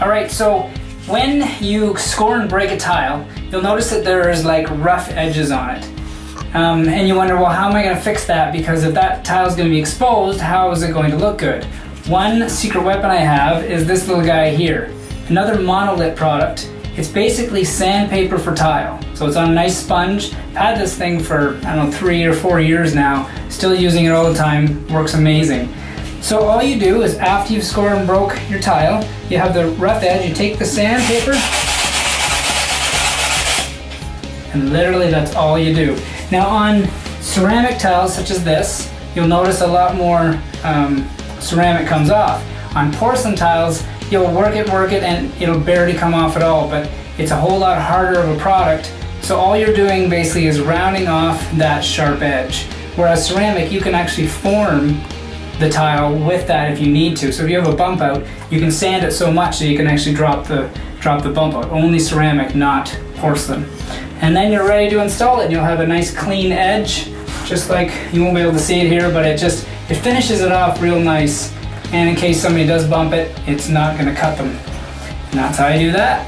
Alright, so when you score and break a tile, you'll notice that there's like rough edges on it. And you wonder, well, how am I going to fix that? Because if that tile is going to be exposed, how is it going to look good? One secret weapon I have is this little guy here. Another monolith product. It's basically sandpaper for tile. So it's on a nice sponge. I've had this thing for, I don't know, 3 or 4 years now. Still using it all the time. Works amazing. So all you do is after you've scored and broke your tile, you have the rough edge, you take the sandpaper, and literally that's all you do. Now on ceramic tiles such as this, you'll notice a lot more ceramic comes off. On porcelain tiles, you'll work it, and it'll barely come off at all, but it's a whole lot harder of a product. So all you're doing basically is rounding off that sharp edge. Whereas ceramic, you can actually form the tile with that if you need to. So if you have a bump out, you can sand it so much that you can actually drop the bump out. Only ceramic, not porcelain. And then you're ready to install it, and you'll have a nice clean edge, just like, you won't be able to see it here, but it finishes it off real nice. And in case somebody does bump it, it's not gonna cut them. And that's how you do that.